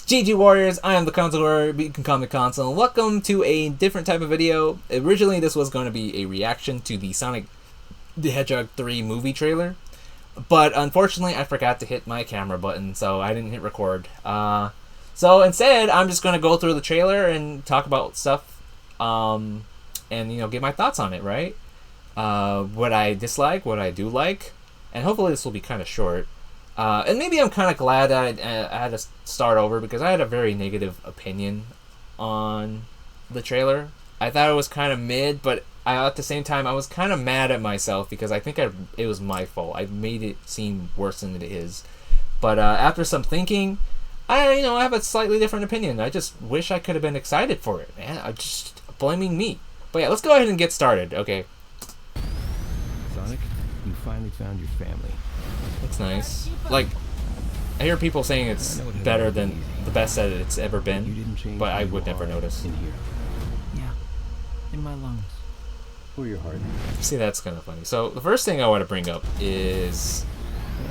GG Warriors, I am the Console Warrior, you can call me Console, and welcome to a different type of video. Originally this was going to be a reaction to the Sonic the Hedgehog 3 movie trailer, but unfortunately I forgot to hit my camera button, so I didn't hit record. So instead, I'm just going to go through the trailer and talk about stuff, and, you know, give my thoughts on it, right? What I dislike, what I do like, and hopefully this will be kind of short. And maybe I'm kind of glad that I had to start over because I had a very negative opinion on the trailer. I thought it was kind of mid, but at the same time I was kind of mad at myself because I think it was my fault. I made it seem worse than it is. But after some thinking, I have a slightly different opinion. I just wish I could have been excited for it, man. I'm just blaming me. But yeah, let's go ahead and get started, okay? Sonic, you finally found your family. Looks nice. Like, I hear people saying it's better than the best that it's ever been, but I would never notice. In here. Yeah, in my lungs. Or your heart. See, that's kind of funny. So the first thing I want to bring up is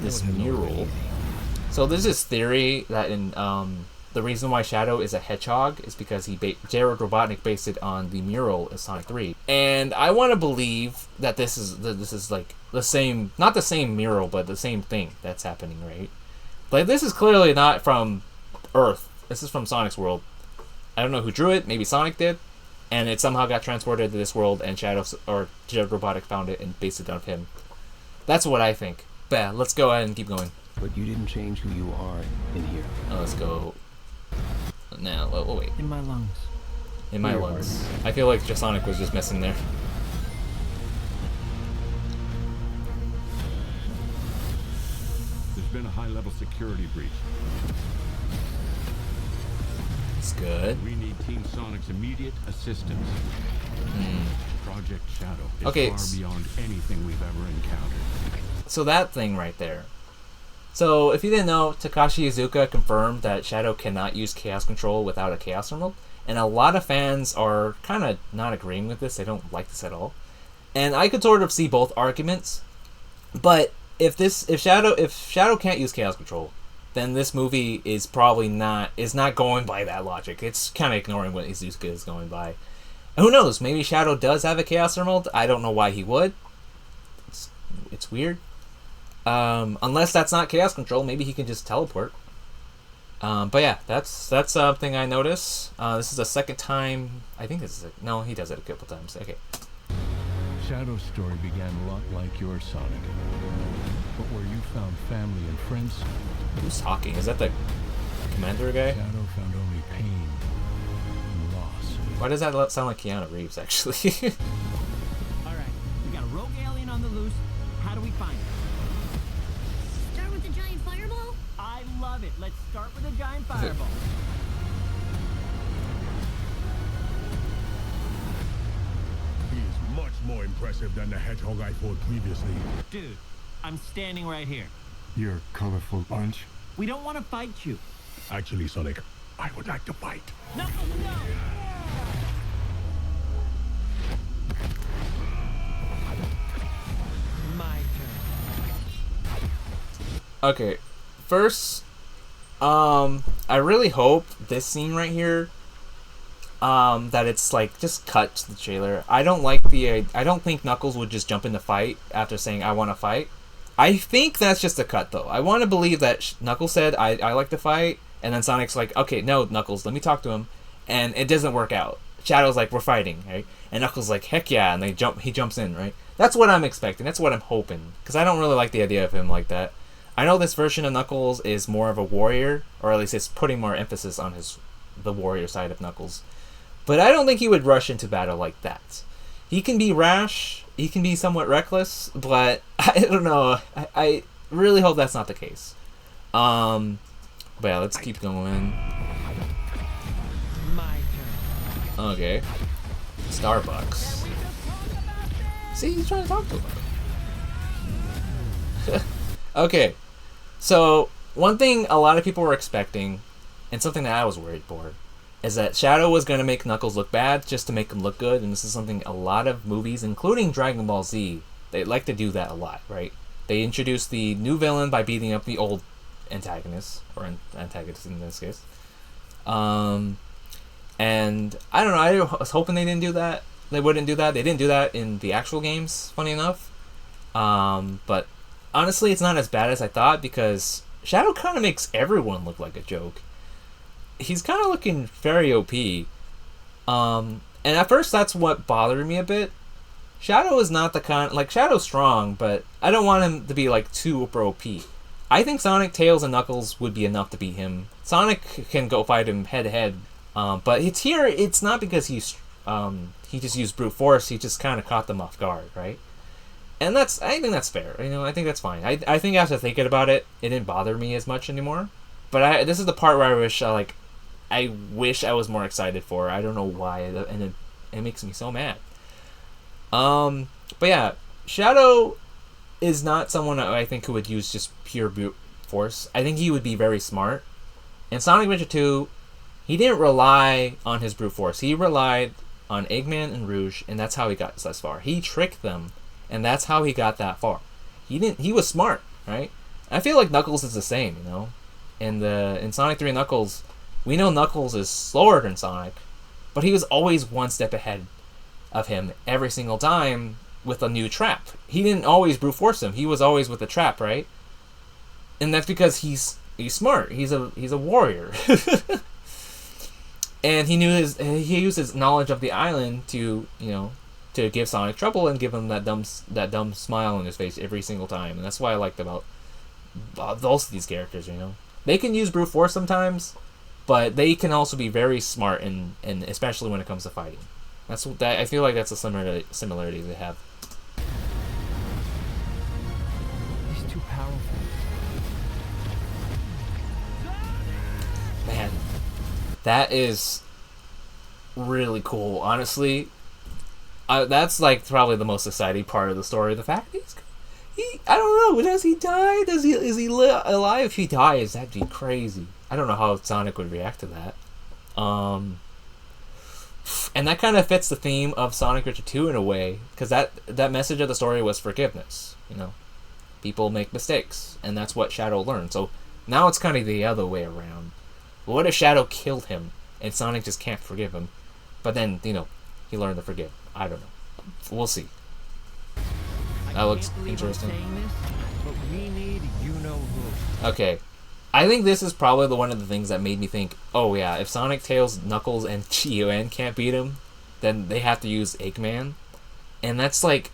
this mural. So there's this theory that in the reason why Shadow is a hedgehog is because Jared Robotnik based it on the mural of Sonic 3, and I want to believe that this is like the same, not the same mural, but the same thing that's happening, right? Like, this is clearly not from Earth. This is from Sonic's world. I don't know who drew it. Maybe Sonic did, and it somehow got transported to this world, and Shadow or Jared Robotnik found it and based it on him. That's what I think. But yeah, let's go ahead and keep going. But you didn't change who you are in here. Oh, let's go. Now, oh, wait. In my lungs. In my lungs. I feel like Sonic was just messing there. There's been a high-level security breach. It's good. We need Team Sonic's immediate assistance. Project Shadow is Okay. far beyond anything we've ever encountered. So that thing right there. So, if you didn't know, Takashi Iizuka confirmed that Shadow cannot use Chaos Control without a Chaos Emerald, and a lot of fans are kind of not agreeing with this. They don't like this at all, and I could sort of see both arguments. But if Shadow can't use Chaos Control, then this movie is probably not going by that logic. It's kind of ignoring what Iizuka is going by. And who knows? Maybe Shadow does have a Chaos Emerald. I don't know why he would. It's weird. Unless that's not Chaos Control, maybe he can just teleport. But yeah, that's something I notice. This is the second time. I think this is no, he does it a couple times. Okay. Shadow's story began a lot like your Sonic, but where you found family and friends. Who's talking? Is that the commander guy? Shadow found only pain and loss. Why does that sound like Keanu Reeves, actually? All right, we got a rogue alien on the loose. How do we find it? Start with the giant fireball? I love it. Let's start with a giant fireball. He is much more impressive than the hedgehog I fought previously. Dude, I'm standing right here. You're a colorful bunch. We don't want to fight you. Actually, Sonic, I would like to fight. No, no! My turn. Okay, first, I really hope this scene right here, that it's like just cut to the trailer. I don't think Knuckles would just jump in the fight after saying I want to fight. I think that's just a cut though. I want to believe that Knuckles said I like to fight, and then Sonic's like, okay, no, Knuckles, let me talk to him, and it doesn't work out. Shadow's like, we're fighting, right? And Knuckles like, heck yeah, and he jumps in, right? That's what I'm expecting. That's what I'm hoping, because I don't really like the idea of him like that. I know this version of Knuckles is more of a warrior, or at least it's putting more emphasis on the warrior side of Knuckles. But I don't think he would rush into battle like that. He can be rash, he can be somewhat reckless, but I don't know. I really hope that's not the case. But yeah, let's keep going. My turn. Okay. Starbucks. See, he's trying to talk to him. Okay. So, one thing a lot of people were expecting, and something that I was worried for, is that Shadow was going to make Knuckles look bad just to make him look good, and this is something a lot of movies, including Dragon Ball Z, they like to do that a lot, right? They introduce the new villain by beating up the old antagonist, or antagonist in this case. And I don't know. I was hoping they didn't do that. They wouldn't do that. They didn't do that in the actual games. Funny enough. But honestly, it's not as bad as I thought because Shadow kind of makes everyone look like a joke. He's kind of looking very OP. And at first, that's what bothered me a bit. Shadow is not the kind... Like, Shadow's strong, but I don't want him to be, like, too super OP. I think Sonic, Tails, and Knuckles would be enough to beat him. Sonic can go fight him head-to-head. But it's not because he just used brute force. He just kind of caught them off guard, right? And I think that's fair. I think that's fine. I think after thinking about it, it didn't bother me as much anymore. But this is the part where I wish I was more excited for. I don't know why, and it makes me so mad. But yeah, Shadow is not someone I think who would use just pure brute force. I think he would be very smart. In Sonic Adventure 2, he didn't rely on his brute force. He relied on Eggman and Rouge, and that's how he got thus far. He tricked them, and that's how he got that far. He was smart, right? I feel like Knuckles is the same, In Sonic 3 Knuckles, we know Knuckles is slower than Sonic, but he was always one step ahead of him every single time with a new trap. He didn't always brute force him. He was always with a trap, right? And that's because he's smart. He's a warrior. And he used his knowledge of the island to give Sonic trouble and give him that dumb smile on his face every single time. And that's what I liked about most of these characters. They can use brute force sometimes, but they can also be very smart, and especially when it comes to fighting. I feel like that's a similarity they have. He's too powerful. Man, that is really cool. Honestly, that's like probably the most exciting part of the story. The fact that I don't know. Does he die? Is he alive? If he dies, that'd be crazy. I don't know how Sonic would react to that. And that kind of fits the theme of Sonic Adventure 2 in a way, because that message of the story was forgiveness. People make mistakes, and that's what Shadow learned. So now it's kind of the other way around. What if Shadow killed him, and Sonic just can't forgive him? But then, he learned to forgive. I don't know. We'll see. That looks interesting. But we need you-know-who. Okay. I think this is probably one of the things that made me think, oh yeah, if Sonic, Tails, Knuckles, and G.O.N. can't beat him, then they have to use Eggman. And that's that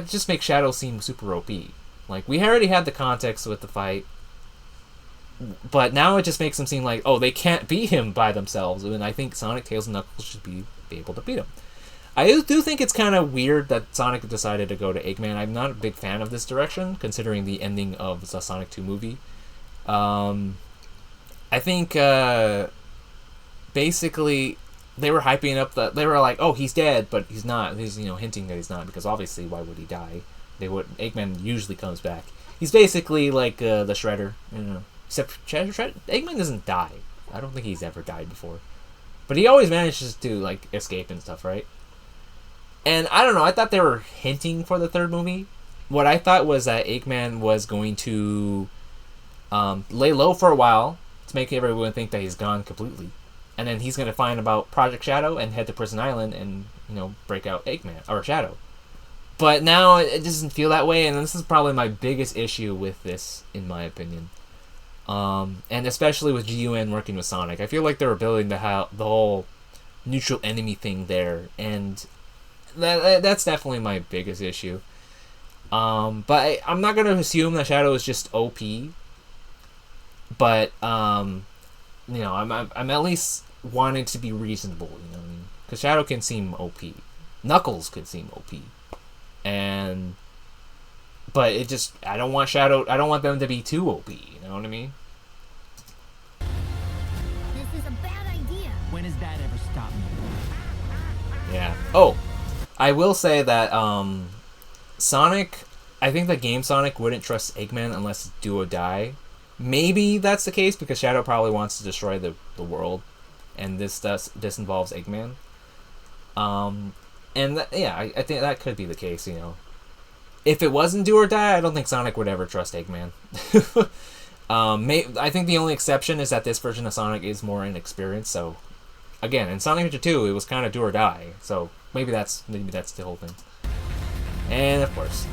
just makes Shadow seem super OP. We already had the context with the fight, but now it just makes them seem like, oh, they can't beat him by themselves. And I think Sonic, Tails, and Knuckles should be able to beat him. I do think it's kind of weird that Sonic decided to go to Eggman. I'm not a big fan of this direction, considering the ending of the Sonic 2 movie. I think basically they were hyping up they were like, oh, he's dead, but he's not. He's hinting that he's not, because obviously why would he die? Eggman usually comes back. He's basically like the Shredder, except Eggman doesn't die. I don't think he's ever died before, but he always manages to escape and stuff, right? And I don't know. I thought they were hinting for the third movie. What I thought was that Eggman was going to lay low for a while to make everyone think that he's gone completely, and then he's going to find about Project Shadow and head to Prison Island and break out Eggman or Shadow. But now it doesn't feel that way, and this is probably my biggest issue with this, in my opinion. And especially with G.U.N. working with Sonic, I feel like they were building the whole neutral enemy thing there, and that's definitely my biggest issue. But I'm not going to assume that Shadow is just OP. But I'm at least wanting to be reasonable, because Shadow can seem OP, Knuckles could seem OP, but I don't want them to be too OP. You know what I mean? This is a bad idea. When has that ever stopped me? Yeah. Oh, I will say that Sonic, I think the game Sonic wouldn't trust Eggman unless do or die. Maybe that's the case because Shadow probably wants to destroy the world, and this involves Eggman. I think that could be the case. If it wasn't do or die, I don't think Sonic would ever trust Eggman. I think the only exception is that this version of Sonic is more inexperienced. So, again, in Sonic Adventure 2, it was kind of do or die. So maybe that's the whole thing. And of course,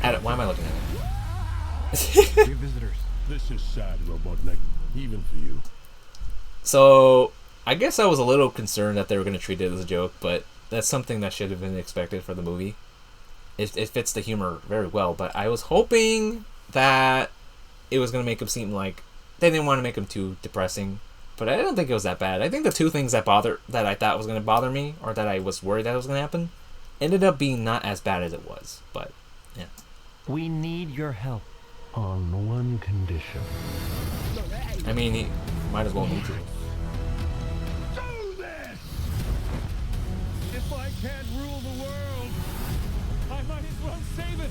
why am I looking at it? Dear visitors, this is sad, Robotnik, even for you. So I guess I was a little concerned that they were going to treat it as a joke, but that's something that should have been expected for the movie. It fits the humor very well, but I was hoping that it was going to make him seem like they didn't want to make him too depressing, but I don't think it was that bad. I think the two things that I thought was going to bother me, or that I was worried that was going to happen, ended up being not as bad as it was. But yeah, We need your help. On one condition. I mean, he might as well need to. Do this! If I can't rule the world, I might as well save it!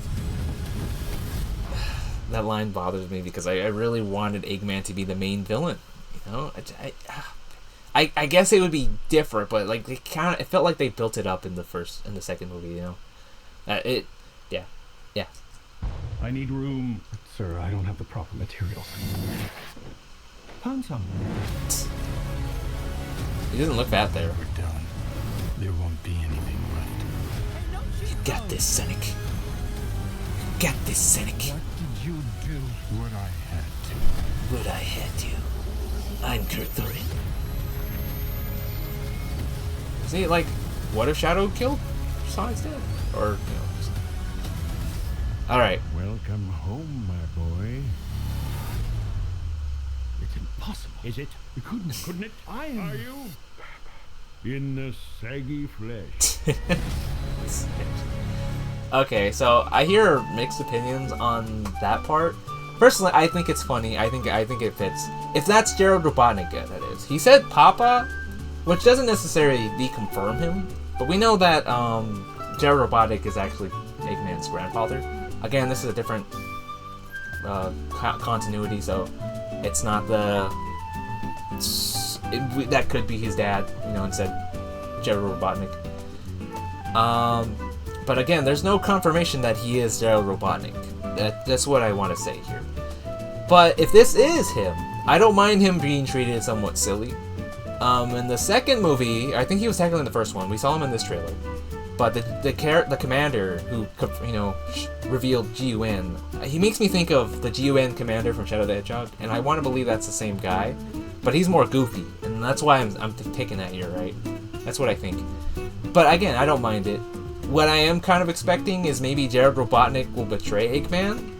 That line bothers me because I really wanted Eggman to be the main villain. You know, I guess it would be different, but like it felt like they built it up in the second movie. You know, yeah. I need room. Sir, I don't have the proper materials. Found some. He doesn't look bad there. We're done. There won't be anything left. You got this, Sonic. You got this, Sonic. What did you do? What I had to. What I had to. I'm Kurt Thorin. See, like, what if Shadow killed Sonic's dad? Or, you know. Alright. Welcome home, my boy. It's impossible. Is it? Couldn't it? I am. Are you? In the saggy flesh. Okay, so I hear mixed opinions on that part. Personally, I think it's funny. I think it fits. If that's Gerald Robotnik, that is. He said Papa, which doesn't necessarily deconfirm him, but we know that Gerald Robotnik is actually Eggman's grandfather. Again, this is a different continuity, so it's not that could be his dad, you know, instead Gerald Robotnik. But again, there's no confirmation that he is Gerald Robotnik. That's what I want to say here. But if this is him, I don't mind him being treated somewhat silly. In the second movie, I think he was technically in the first one. We saw him in this trailer. But the commander who, you know, revealed GUN, he makes me think of the GUN commander from Shadow the Hedgehog, and I want to believe that's the same guy, but he's more goofy, and that's why I'm taking that here, right? That's what I think. But again, I don't mind it. What I am kind of expecting is maybe Gerald Robotnik will betray Eggman.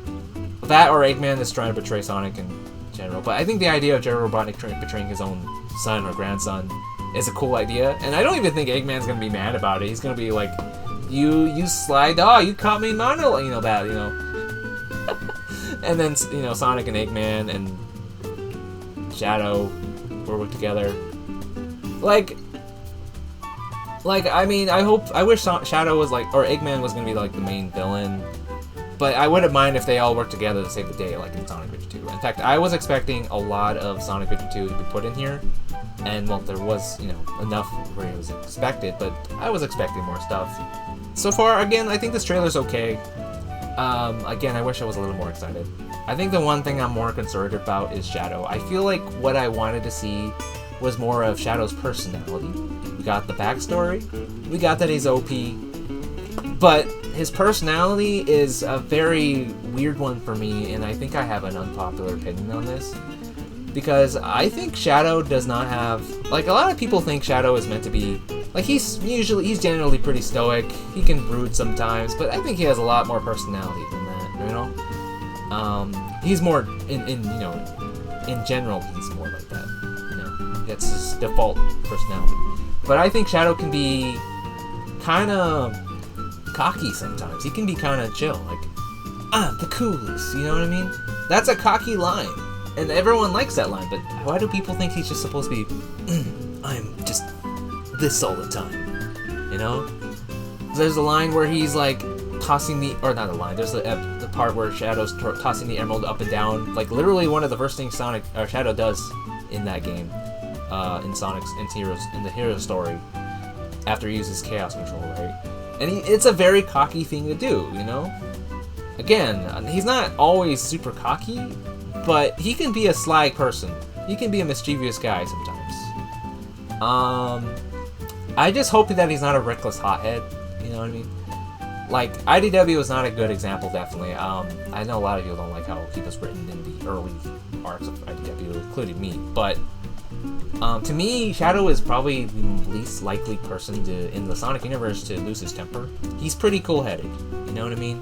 That or Eggman is trying to betray Sonic in general. But I think the idea of Gerald Robotnik betraying his own son or grandson is a cool idea, and I don't even think Eggman's gonna be mad about it. He's gonna be like, "You sly dog, you caught me mono," you know that, you know. And then, you know, Sonic and Eggman and Shadow will work together. Like I mean, I wish Shadow was like, or Eggman was gonna be like the main villain, but I wouldn't mind if they all worked together to save the day, like in Sonic Adventure 2. In fact, I was expecting a lot of Sonic Adventure 2 to be put in here. And, well, there was, you know, enough where it was expected, but I was expecting more stuff. So far, again, I think this trailer's okay. Again, I wish I was a little more excited. I think the one thing I'm more concerned about is Shadow. I feel like what I wanted to see was more of Shadow's personality. We got the backstory, we got that he's OP, but his personality is a very weird one for me, and I think I have an unpopular opinion on this. Because I think Shadow does not have, like, a lot of people think Shadow is meant to be, like, he's generally pretty stoic, he can brood sometimes, but I think he has a lot more personality than that, you know? He's more, in you know, in general, he's more like that, you know? That's his default personality. But I think Shadow can be kind of cocky sometimes. He can be kind of chill, like, "I'm the coolest," you know what I mean? That's a cocky line. And everyone likes that line, but why do people think he's just supposed to be, "I'm just this all the time," you know? There's a line where he's like tossing the, or not a line, there's the part where Shadow's tossing the emerald up and down, like literally one of the first things Shadow does in that game, in the hero story, after he uses chaos control, right? And it's a very cocky thing to do, you know? Again, he's not always super cocky, but he can be a sly person. He can be a mischievous guy sometimes. I just hope that he's not a reckless hothead. You know what I mean? Like, IDW is not a good example, definitely. I know a lot of you don't like how he was written in the early arcs of IDW, including me. But to me, Shadow is probably the least likely person in the Sonic universe to lose his temper. He's pretty cool-headed. You know what I mean?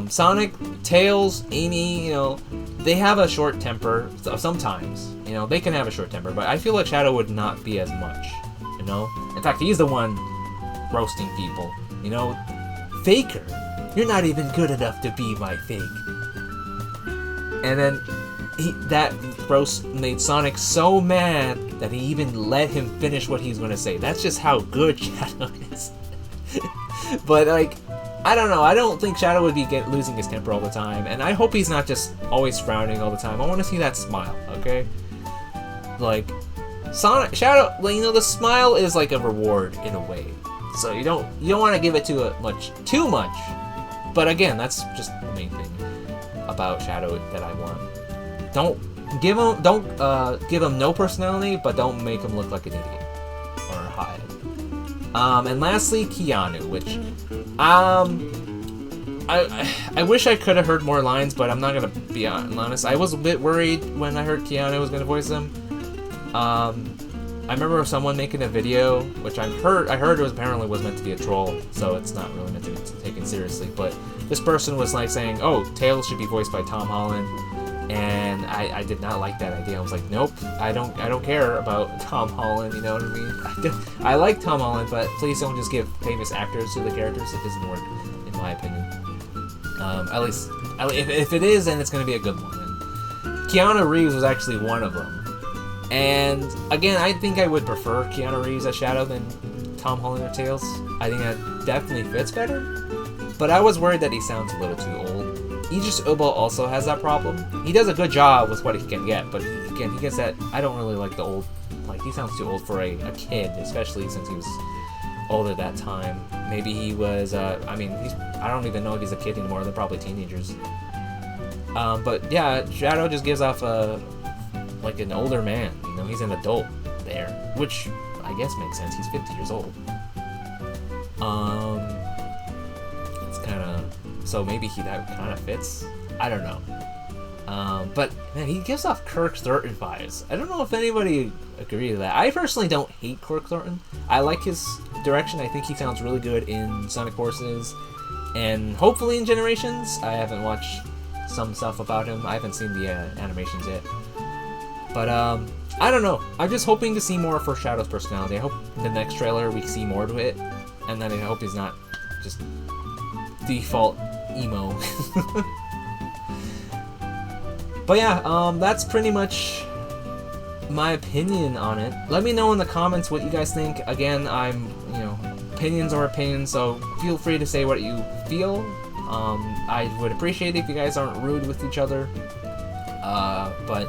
Sonic, Tails, Amy, you know, they have a short temper sometimes. You know, they can have a short temper, but I feel like Shadow would not be as much. You know, in fact, he's the one roasting people. You know, Faker, you're not even good enough to be my fake. And then that roast made Sonic so mad that he even let him finish what he's gonna say. That's just how good Shadow is. But like, I don't know. I don't think Shadow would be losing his temper all the time, and I hope he's not just always frowning all the time. I want to see that smile. Okay, like Shadow, like, you know, the smile is like a reward in a way. So you don't want to give it too much. But again, that's just the main thing about Shadow that I want. Don't give him no personality, but don't make him look like an idiot or a hothead. And lastly, Keanu, which I wish I could have heard more lines, but I'm not gonna be honest. I was a bit worried when I heard Keanu was gonna voice him. I remember someone making a video, which I heard it was apparently meant to be a troll, so it's not really meant to be taken seriously. But this person was like saying, "Oh, Tails should be voiced by Tom Holland," and I did not like that idea. I was like, "Nope, I don't care about Tom Holland." You know what I mean? I like Tom Holland, but please don't just give famous actors to the characters. It doesn't work, in my opinion. At least if it is, then it's going to be a good one. And Keanu Reeves was actually one of them. And again, I think I would prefer Keanu Reeves as Shadow than Tom Holland or Tails. I think that definitely fits better. But I was worried that he sounds a little too old. Idris Elba also has that problem. He does a good job with what he can get, but again, he gets that. I don't really like the old. Like, he sounds too old for a kid, especially since he was older that time. Maybe he was. I mean, I don't even know if he's a kid anymore. They're probably teenagers. But yeah, Shadow just gives off like an older man. You know, he's an adult there, which I guess makes sense. He's 50 years old. It's kind of, so maybe that kind of fits. I don't know. But man, he gives off Kirk Thornton vibes. I don't know if anybody agrees with that. I personally don't hate Kirk Thornton. I like his direction. I think he sounds really good in Sonic Forces, and hopefully in Generations. I haven't watched some stuff about him. I haven't seen the animations yet. But I don't know. I'm just hoping to see more for Shadow's personality. I hope in the next trailer we see more to it, and then I hope he's not just default emo. But yeah, that's pretty much my opinion on it. Let me know in the comments what you guys think. Again, opinions are opinions, so feel free to say what you feel. I would appreciate it if you guys aren't rude with each other. But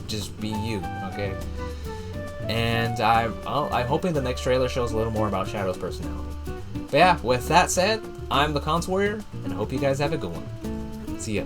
just be you, okay? And I'm hoping the next trailer shows a little more about Shadow's personality. But yeah, with that said, I'm the Cons Warrior, and I hope you guys have a good one. See ya.